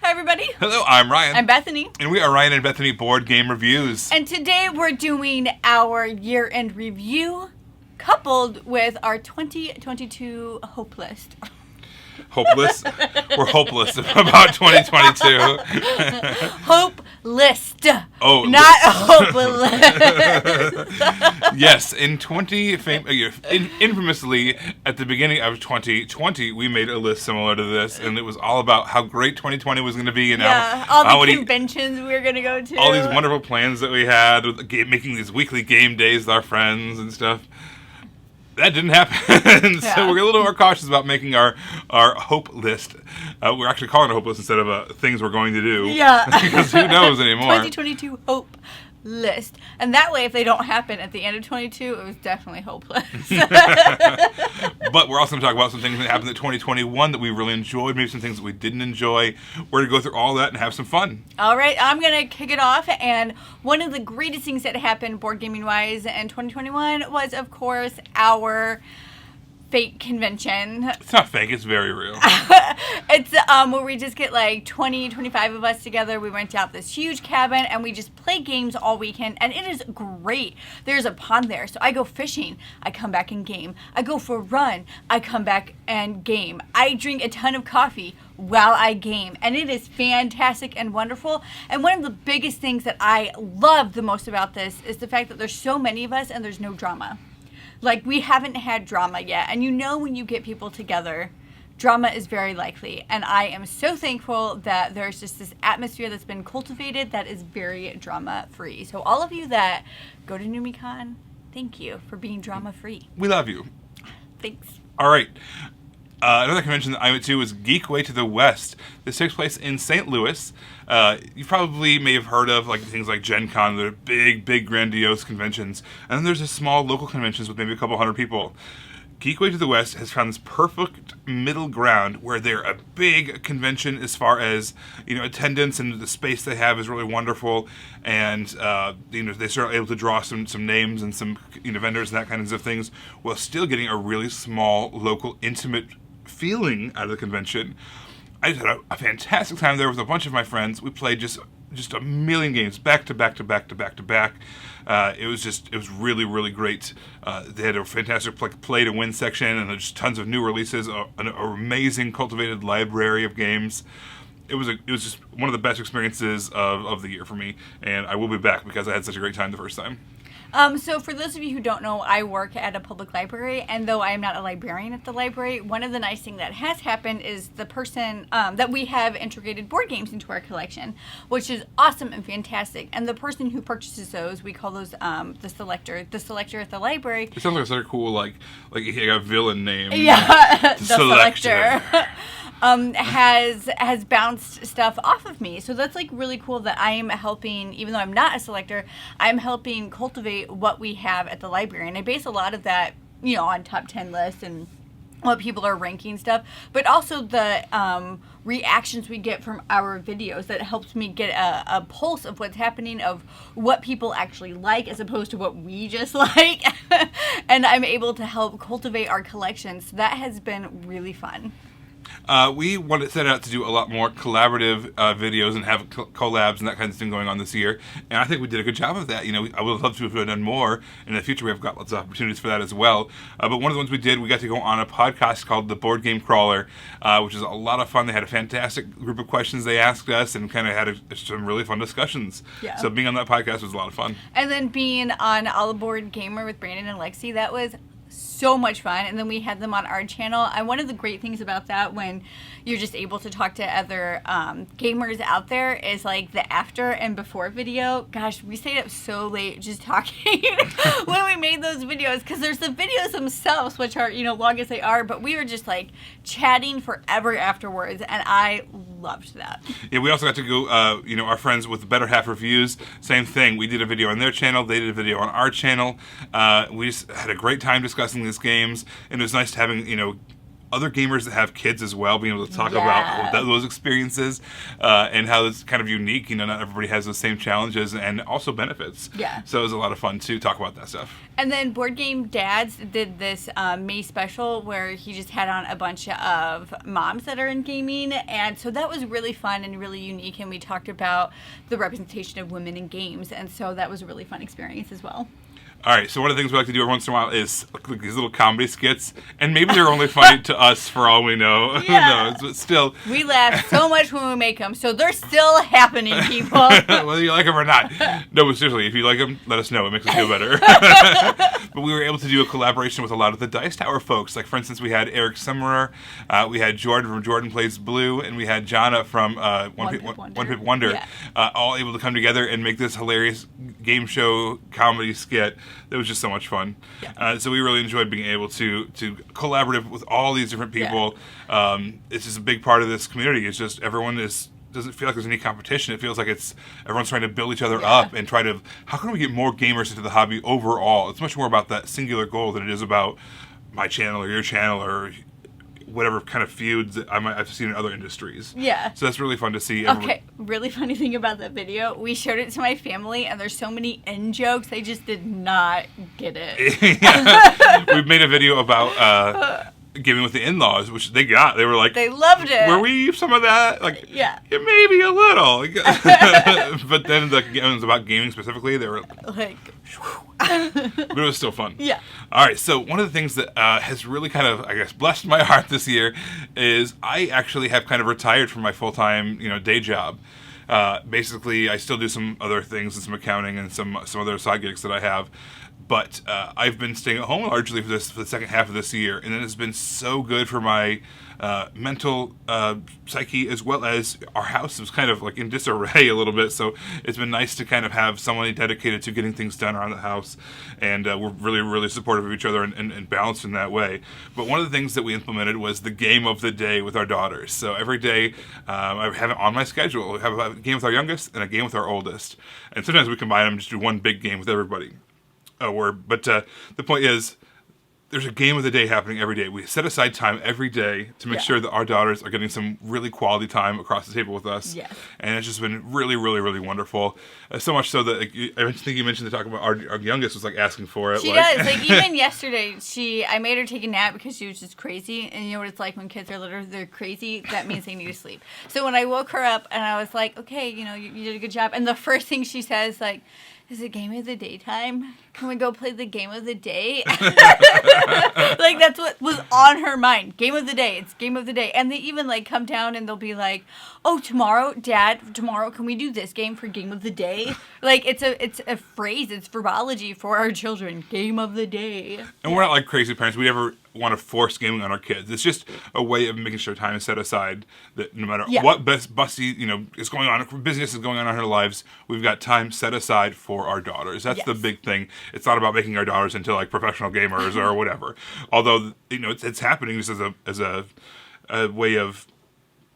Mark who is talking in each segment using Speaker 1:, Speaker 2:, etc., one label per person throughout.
Speaker 1: Hi, everybody.
Speaker 2: Hello, I'm Ryan.
Speaker 1: I'm Bethany.
Speaker 2: And we are Ryan and Bethany Board Game Reviews.
Speaker 1: And today we're doing our year-end review coupled with our 2022 hope list.
Speaker 2: Hopeless? We're hopeless about 2022.
Speaker 1: Hope list.
Speaker 2: Oh,
Speaker 1: not hopeless.
Speaker 2: Yes, infamously, at the beginning of 2020, we made a list similar to this, and it was all about how great 2020 was going to be, and
Speaker 1: all the conventions we were going to go to.
Speaker 2: All these wonderful plans that we had, with making these weekly game days with our friends and stuff. That didn't happen, so we're a little more cautious about making our hope list. We're actually calling it a hope list instead of things we're going to do.
Speaker 1: Yeah.
Speaker 2: Because who knows anymore.
Speaker 1: 2022 hope list. And that way, if they don't happen at the end of 22, it was definitely hopeless.
Speaker 2: But we're also going to talk about some things that happened in 2021 that we really enjoyed, maybe some things that we didn't enjoy. We're going to go through all that and have some fun.
Speaker 1: All right, I'm going to kick it off. And one of the greatest things that happened board gaming-wise in 2021 was, of course, our fake convention.
Speaker 2: It's not fake, it's very real.
Speaker 1: It's where we just get like 20, 25 of us together. We rent out this huge cabin and we just play games all weekend, and it is great. There's a pond there, so I go fishing, I come back and game. I go for a run, I come back and game. I drink a ton of coffee while I game, and it is fantastic and wonderful. And one of the biggest things that I love the most about this is the fact that there's so many of us and there's no drama. Like, we haven't had drama yet. And you know when you get people together, drama is very likely. And I am so thankful that there's just this atmosphere that's been cultivated that is very drama-free. So all of you that go to NewMeCon, thank you for being drama-free.
Speaker 2: We love you.
Speaker 1: Thanks.
Speaker 2: All right. Another convention that I went to was Geek Way to the West. This takes place in St. Louis. You probably may have heard of things like Gen Con. They're big, grandiose conventions. And then there's just small local conventions with maybe a couple hundred people. Geek Way to the West has found this perfect middle ground where they're a big convention as far as, attendance, and the space they have is really wonderful. And, they start able to draw some names and some, vendors and that kinds of things, while still getting a really small, local, intimate feeling out of the convention. I just had a fantastic time there with a bunch of my friends. We played just a million games back to back. It was really great. They had a fantastic play to win section, and there's tons of new releases, an amazing cultivated library of games. It was just one of the best experiences of the year for me, and I will be back because I had such a great time the first time.
Speaker 1: So for those of you who don't know, I work at a public library, and though I am not a librarian at the library, one of the nice things that has happened is the person that we have integrated board games into our collection, which is awesome and fantastic. And the person who purchases those, we call those the selector at the library.
Speaker 2: It sounds like such a cool like a villain name.
Speaker 1: Yeah, the selector. Has bounced stuff off of me. So that's really cool that I am helping, even though I'm not a selector, I'm helping cultivate what we have at the library. And I base a lot of that, on top 10 lists and what people are ranking stuff, but also the reactions we get from our videos that helps me get a pulse of what's happening, of what people actually like as opposed to what we just like. And I'm able to help cultivate our collection. So that has been really fun.
Speaker 2: We want to set out to do a lot more collaborative videos and have collabs and that kind of thing going on this year, and I think we did a good job of that. I would love to have done more in the future. We've got lots of opportunities for that as well. But one of the ones we did, we got to go on a podcast called The Board Game Crawler, which is a lot of fun. They had a fantastic group of questions they asked us, and kind of had some really fun discussions. Yeah. So being on that podcast was a lot of fun. And
Speaker 1: then being on All Aboard Gamer with Brandon and Lexi, that was so much fun. And then we had them on our channel, and one of the great things about that, when you're just able to talk to other gamers out there, is the after and before video. Gosh, we stayed up so late just talking when we made those videos, because there's the videos themselves, which are long as they are, but we were just chatting forever afterwards, and I loved that.
Speaker 2: Yeah, we also got to go our friends with Better Half Reviews, same thing. We did a video on their channel, they did a video on our channel. We just had a great time discussing these games, and it was nice having other gamers that have kids as well, being able to talk
Speaker 1: Yeah.
Speaker 2: about those experiences and how it's kind of unique. You know, not everybody has those same challenges and also benefits.
Speaker 1: Yeah.
Speaker 2: So it was a lot of fun to talk about that stuff.
Speaker 1: And then Board Game Dads did this May special where he just had on a bunch of moms that are in gaming. And so that was really fun and really unique. And we talked about the representation of women in games. And so that was a really fun experience as well.
Speaker 2: All right, so one of the things we like to do every once in a while is these little comedy skits, and maybe they're only funny to us for all we know.
Speaker 1: Yeah.
Speaker 2: Who knows? But still,
Speaker 1: We laugh so much when we make them. So they're still happening, people.
Speaker 2: whether you like them or not. No, but seriously, if you like them, let us know. It makes us feel better. But we were able to do a collaboration with a lot of the Dice Tower folks. Like, for instance, we had Eric Summerer, we had Jordan from Jordan Plays Blue, and we had Jonna from One Pip Wonder,
Speaker 1: Yeah.
Speaker 2: all able to come together and make this hilarious game show comedy skit. That was just so much fun.
Speaker 1: Yeah.
Speaker 2: So we really enjoyed being able to collaborate with all these different people.
Speaker 1: Yeah.
Speaker 2: It's just a big part of this community. It's just everyone doesn't feel like there's any competition. It feels like everyone's trying to build each other up and try to, how can we get more gamers into the hobby overall? It's much more about that singular goal than it is about my channel or your channel or whatever kind of feuds that I've seen in other industries.
Speaker 1: Yeah.
Speaker 2: So that's really fun to see.
Speaker 1: Okay, really funny thing about that video, we showed it to my family, and there's so many in-jokes, they just did not get it.
Speaker 2: Yeah. We made a video about gaming with the in-laws, which they got. They were like,
Speaker 1: They loved it.
Speaker 2: were we some of that? Like,
Speaker 1: Yeah.
Speaker 2: maybe a little. But then when it was about gaming specifically, they were
Speaker 1: Like,
Speaker 2: but it was still fun.
Speaker 1: Yeah.
Speaker 2: All right, so one of the things that has really kind of, I guess, blessed my heart this year is I actually have kind of retired from my full-time, day job. Basically, I still do some other things and some accounting and some other side gigs that I have. But I've been staying at home largely for the second half of this year, and it has been so good for my mental psyche, as well as our house was kind of like in disarray a little bit. So it's been nice to kind of have someone dedicated to getting things done around the house, and we're really, really supportive of each other and balanced in that way. But one of the things that we implemented was the game of the day with our daughters. So every day I have it on my schedule. We have a game with our youngest and a game with our oldest, and sometimes we combine them and just do one big game with everybody. But the point is, there's a game of the day happening every day. We set aside time every day to make sure that our daughters are getting some really quality time across the table with us.
Speaker 1: Yes.
Speaker 2: And it's just been really, really, really wonderful. So much so that I think you mentioned to talk about our youngest was like asking for it.
Speaker 1: she does. Like, even yesterday, I made her take a nap because she was just crazy. And you know what it's like when kids are little, they're crazy. That means they need to sleep. So when I woke her up and I was like, okay, you did a good job. And the first thing she says, like, is it game of the day time? Can we go play the game of the day? Like, that's what was on her mind. Game of the day. It's game of the day. And they even, like, come down and they'll be like, oh, tomorrow, Dad, can we do this game for game of the day? Like, it's a phrase. It's verbology for our children. Game of the day.
Speaker 2: And we're not like crazy parents. We never want to force gaming on our kids. It's just a way of making sure time is set aside that no matter what busy, is going on, business is going on in our lives, we've got time set aside for our daughters. That's the big thing. It's not about making our daughters into like professional gamers or whatever. Although, it's happening just as a way of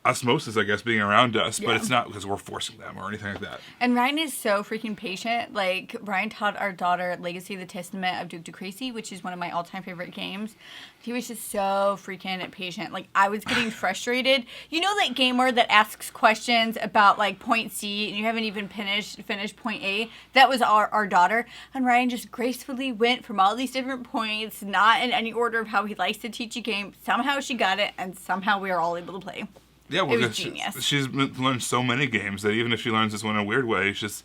Speaker 2: osmosis, I guess, being around us, but it's not because we're forcing them or anything like that.
Speaker 1: And Ryan is so freaking patient. Like, Ryan taught our daughter Legacy of the Testament of Duke de Crazy, which is one of my all-time favorite games. He was just so freaking patient. Like, I was getting frustrated. You know that gamer that asks questions about, like, point C, and you haven't even finished point A? That was our daughter. And Ryan just gracefully went from all these different points, not in any order of how he likes to teach a game. Somehow she got it, and somehow we were all able to play.
Speaker 2: Yeah, well,
Speaker 1: it was genius.
Speaker 2: She's learned so many games that even if she learns this one in a weird way, she's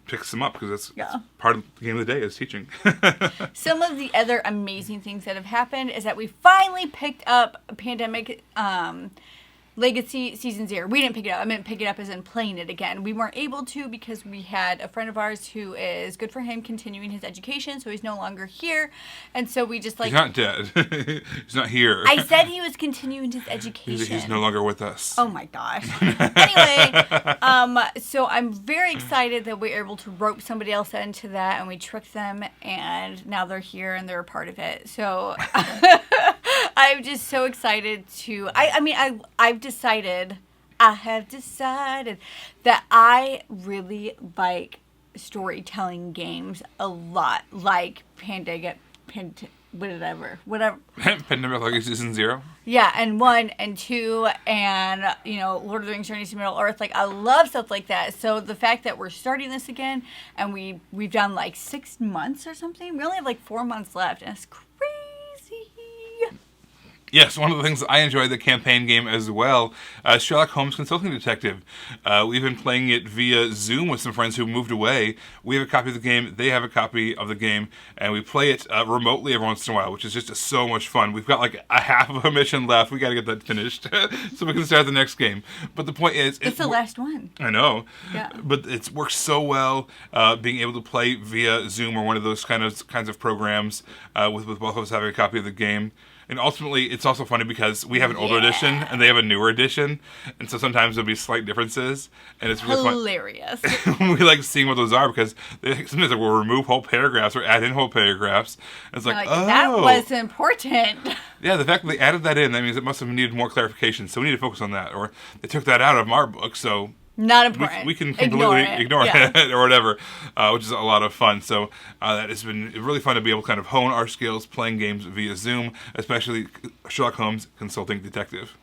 Speaker 2: picks them up because that's part of the game of the day is teaching.
Speaker 1: Some of the other amazing things that have happened is that we finally picked up Pandemic Legacy Season 0. We didn't pick it up. I meant pick it up as in playing it again. We weren't able to because we had a friend of ours who is good for him continuing his education, so he's no longer here. And so we just like...
Speaker 2: He's not dead. He's not here.
Speaker 1: I said he was continuing his education.
Speaker 2: He's no longer with us.
Speaker 1: Oh my gosh. Anyway, so I'm very excited that we were able to rope somebody else into that, and we tricked them, and now they're here and they're a part of it. So I'm just so excited to... I have decided that I really like storytelling games a lot, like whatever.
Speaker 2: Pandemic Legacy Season 0.
Speaker 1: Yeah, and 1 and 2 and, Lord of the Rings Journey to Middle Earth. Like, I love stuff like that. So the fact that we're starting this again and we've done like 6 months or something. We only have like 4 months left, and it's crazy.
Speaker 2: Yes, one of the things I enjoyed the campaign game as well, Sherlock Holmes Consulting Detective. We've been playing it via Zoom with some friends who moved away. We have a copy of the game, they have a copy of the game, and we play it remotely every once in a while, which is just so much fun. We've got like a half of a mission left. We got to get that finished so we can start the next game. But the point is...
Speaker 1: It's the last one.
Speaker 2: I know.
Speaker 1: Yeah.
Speaker 2: But it works so well being able to play via Zoom or one of those kinds of programs with both of us having a copy of the game. And ultimately, it's also funny because we have an older edition and they have a newer edition, and so sometimes there'll be slight differences, and it's really
Speaker 1: hilarious.
Speaker 2: We like seeing what those are because sometimes we'll remove whole paragraphs or add in whole paragraphs. And it's like, oh,
Speaker 1: that was important.
Speaker 2: Yeah, the fact that they added that in, that means it must have needed more clarification. So we need to focus on that, or they took that out of our book, so.
Speaker 1: Not important.
Speaker 2: We can completely ignore it or whatever, which is a lot of fun. So that has been really fun to be able to kind of hone our skills playing games via Zoom, especially Sherlock Holmes Consulting Detective.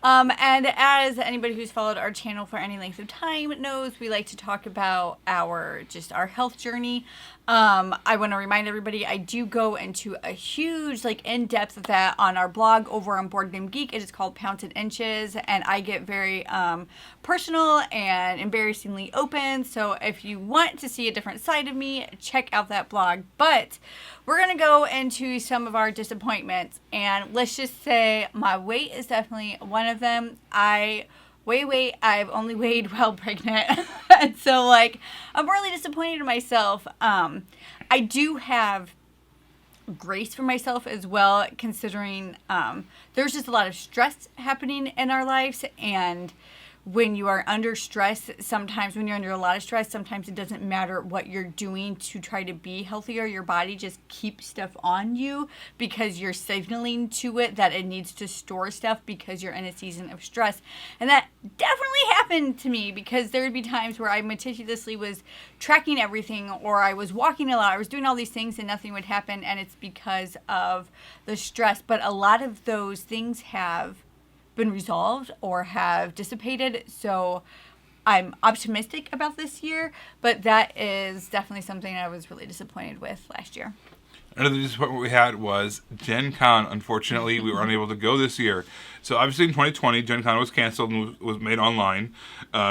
Speaker 1: And as anybody who's followed our channel for any length of time knows, we like to talk about our health journey. I want to remind everybody, I do go into a huge, in-depth of that on our blog over on Board Game Geek. It is called Pounds and Inches, and I get very personal and embarrassingly open. So if you want to see a different side of me, check out that blog. But we're going to go into some of our disappointments, and let's just say my weight is definitely one of them. I've only weighed while pregnant. And so, I'm really disappointed in myself. I do have grace for myself as well, considering there's just a lot of stress happening in our lives, and when you are under stress, sometimes when you're under a lot of stress, sometimes it doesn't matter what you're doing to try to be healthier. Your body just keeps stuff on you because you're signaling to it that it needs to store stuff because you're in a season of stress. And that definitely happened to me because there would be times where I meticulously was tracking everything, or I was walking a lot, I was doing all these things and nothing would happen, and it's because of the stress. But a lot of those things have been resolved or have dissipated, so I'm optimistic about this year, but that is definitely something I was really disappointed with last year.
Speaker 2: Another disappointment we had was Gen Con. Unfortunately, we were unable to go this year. So obviously in 2020, Gen Con was canceled and was made online,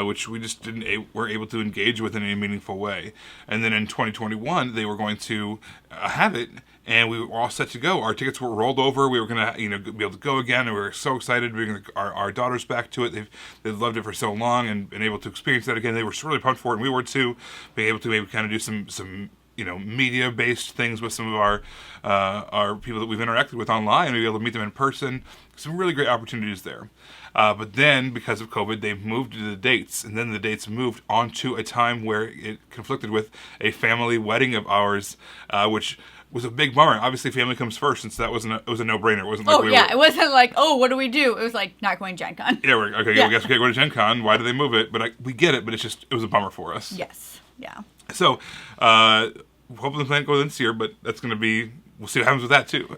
Speaker 2: which we just weren't able to engage with in any meaningful way. And then in 2021, they were going to have it, and we were all set to go. Our tickets were rolled over. We were going to, be able to go again, and we were so excited bringing our daughters back to it. They've loved it for so long and been able to experience that again. They were really pumped for it, and we were too. Being able to maybe kind of do some media-based things with some of our people that we've interacted with online, and be able to meet them in person. Some really great opportunities there. But then, because of COVID, they moved the dates, and then the dates moved onto a time where it conflicted with a family wedding of ours, which was a big bummer. Obviously, family comes first, since it was a no-brainer. It wasn't like
Speaker 1: it wasn't like, what do we do? It was like, not going Gen Con.
Speaker 2: Yeah, I guess we can't go to Gen Con. Why did they move it? But we get it, but it was a bummer for us.
Speaker 1: Yes, yeah.
Speaker 2: So, hopefully the plan goes this year, but that's going to be, we'll see what happens with that too.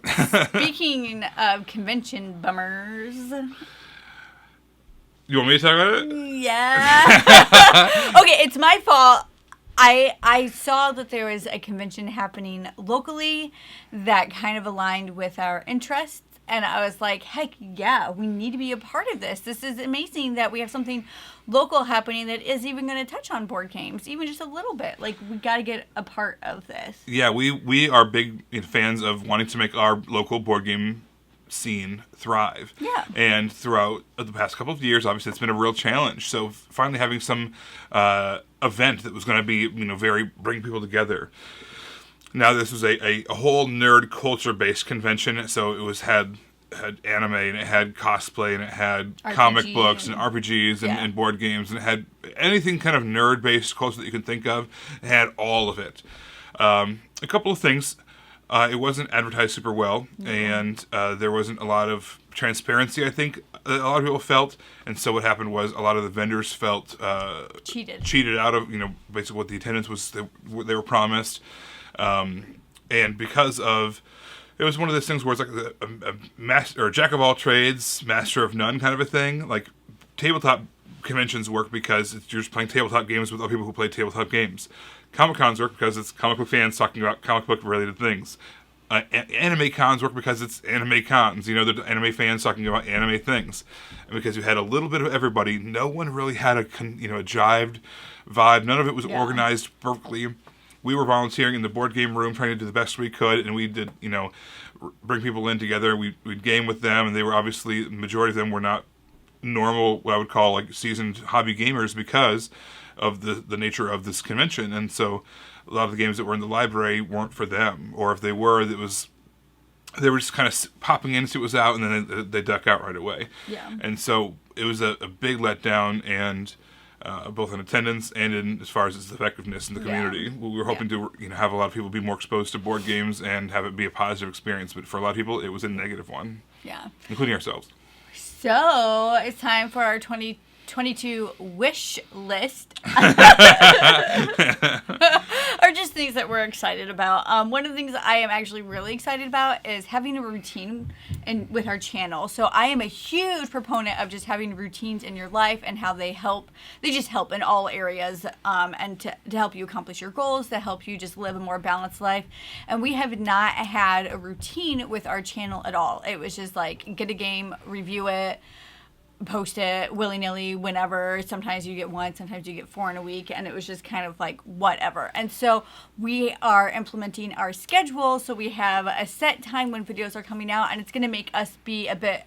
Speaker 1: Speaking of convention bummers.
Speaker 2: You want me to talk about it?
Speaker 1: Yeah. Okay, it's my fault. I saw that there was a convention happening locally that kind of aligned with our interests. And I was like, heck yeah, we need to be a part of this. This is amazing that we have something local happening that is even going to touch on board games, even just a little bit. We got to get a part of this.
Speaker 2: Yeah, we are big fans of wanting to make our local board game scene thrive.
Speaker 1: Yeah.
Speaker 2: And throughout the past couple of years, obviously, it's been a real challenge. So finally having some event that was going to be, bring people together. Now, this was a whole nerd culture-based convention, so it had anime, and it had cosplay, and it had comic books, and RPGs, and board games, and it had anything kind of nerd-based culture that you can think of. It had all of it. A couple of things. It wasn't advertised super well, and there wasn't a lot of transparency, I think, a lot of people felt. And so what happened was a lot of the vendors felt cheated out of, basically what the attendance was they were promised. And because of it was one of those things where it's like a master or jack of all trades, master of none kind of a thing. Like tabletop conventions work because you're just playing tabletop games with other people who play tabletop games. Comic cons work because it's comic book fans talking about comic book related things. Anime cons work because it's anime cons. You know, the anime fans talking about anime things. And because you had a little bit of everybody, no one really had a jived vibe. None of it was organized perfectly. We were volunteering in the board game room, trying to do the best we could, and we did, bring people in together. We'd game with them, and they were obviously, the majority of them were not normal, what I would call like seasoned hobby gamers because of the nature of this convention. And so a lot of the games that were in the library weren't for them, or if they were, they were just kind of popping in, see what was out, and then they duck out right away.
Speaker 1: Yeah.
Speaker 2: And so it was a big letdown, and both in attendance and in as far as its effectiveness in the community. We were hoping to have a lot of people be more exposed to board games and have it be a positive experience, but for a lot of people, it was a negative one.
Speaker 1: Yeah.
Speaker 2: Including ourselves.
Speaker 1: So it's time for our 2022 wish list. Or just things that we're excited about. One of the things that I am actually really excited about is having a routine with our channel. So I am a huge proponent of just having routines in your life and how they help. They just help in all areas, and to help you accomplish your goals, to help you just live a more balanced life. And we have not had a routine with our channel at all. It was just like get a game, review it, post it willy-nilly whenever. Sometimes you get one, sometimes you get 4 in a week, and it was just kind of like whatever. And so we are implementing our schedule, so we have a set time when videos are coming out, and it's going to make us be a bit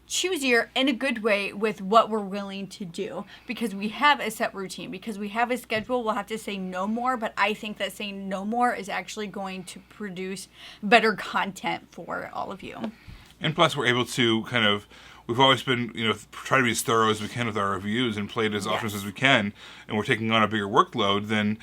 Speaker 1: choosier in a good way with what we're willing to do, because we have a set routine, because we have a schedule. We'll have to say no more, but I think that saying no more is actually going to produce better content for all of you.
Speaker 2: And plus we're able to we've always been, try to be as thorough as we can with our reviews and play it as often as we can, and we're taking on a bigger workload than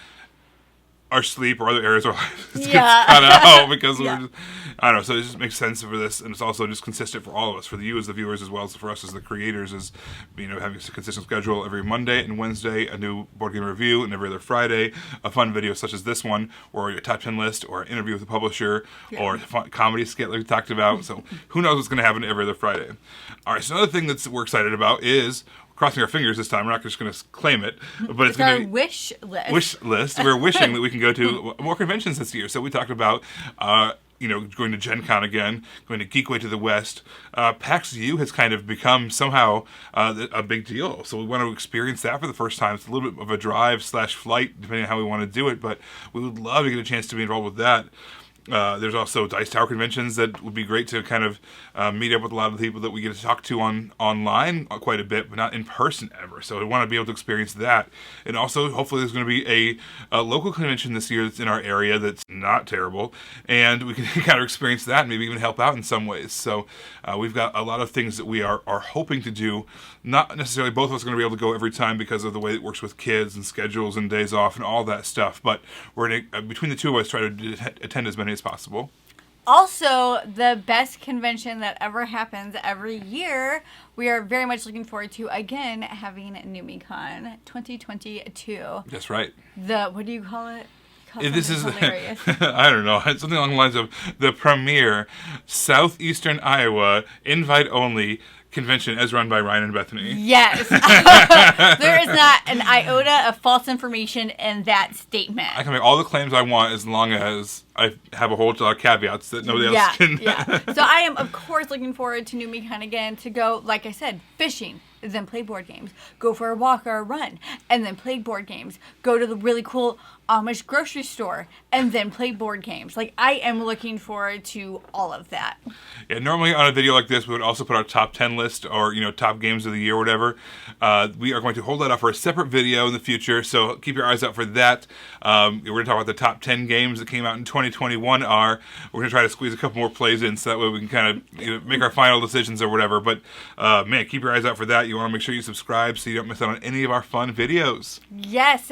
Speaker 2: our sleep or other areas of our life gets cut out because we're just, I don't know, so it just makes sense for this, and it's also just consistent for all of us, for you as the viewers as well as for us as the creators, is having a consistent schedule every Monday and Wednesday, a new board game review, and every other Friday a fun video such as this one, or a top 10 list, or an interview with a publisher, or a fun comedy skit like we talked about. So who knows what's going to happen every other Friday. All right, so another thing that we're excited about is, crossing our fingers this time, we're not just going to claim it, but it's going to be
Speaker 1: wish list.
Speaker 2: Wish list. We're wishing that we can go to more conventions this year. So we talked about, going to Gen Con again, going to Geekway to the West. PAX U has kind of become somehow a big deal. So we want to experience that for the first time. It's a little bit of a drive/flight, depending on how we want to do it, but we would love to get a chance to be involved with that. There's also Dice Tower conventions that would be great to kind of meet up with a lot of the people that we get to talk to online quite a bit, but not in person ever. So I want to be able to experience that. And also, hopefully, there's going to be a local convention this year that's in our area that's not terrible, and we can kind of experience that and maybe even help out in some ways. So we've got a lot of things that we are hoping to do. Not necessarily both of us are going to be able to go every time because of the way it works with kids and schedules and days off and all that stuff, but we're going to, between the two of us, try to attend as many as possible.
Speaker 1: Also, the best convention that ever happens every year, we are very much looking forward to, again, having NewMeCon 2022.
Speaker 2: That's right.
Speaker 1: What do you call it?
Speaker 2: This is
Speaker 1: hilarious.
Speaker 2: I don't know. It's something along the lines of the premier Southeastern Iowa invite-only convention as run by Ryan and Bethany.
Speaker 1: Yes. There is not an iota of false information in that statement.
Speaker 2: I can make all the claims I want as long as I have a whole lot of caveats that nobody else can.
Speaker 1: Yeah. So I am, of course, looking forward to NewMeCon again, to go, like I said, fishing, then play board games. Go for a walk or a run, and then play board games. Go to the really cool Amish grocery store, and then play board games. Like, I am looking forward to all of that.
Speaker 2: Yeah, normally on a video like this, we would also put our top 10 list or, top games of the year or whatever. We are going to hold that up for a separate video in the future, so keep your eyes out for that. We're going to talk about the top 10 games that came out in 2021 are. We're going to try to squeeze a couple more plays in so that way we can kind of make our final decisions or whatever. But, man, keep your eyes out for that. You want to make sure you subscribe so you don't miss out on any of our fun videos.
Speaker 1: Yes.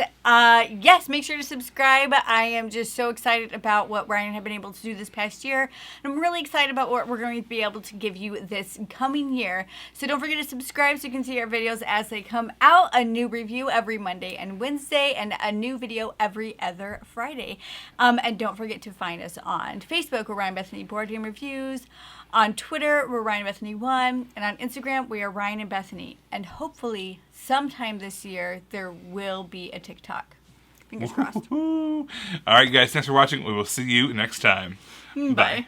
Speaker 1: Make sure to subscribe. I am just so excited about what Ryan and I have been able to do this past year. And I'm really excited about what we're going to be able to give you this coming year. So don't forget to subscribe so you can see our videos as they come out. A new review every Monday and Wednesday, and a new video every other Friday. And don't forget to to find us on Facebook, we're Ryan Bethany Board Game Reviews. On Twitter, we're Ryan Bethany 1. And on Instagram, we are Ryan and Bethany. And hopefully, sometime this year, there will be a TikTok. Fingers crossed.
Speaker 2: All right, guys. Thanks for watching. We will see you next time.
Speaker 1: Bye.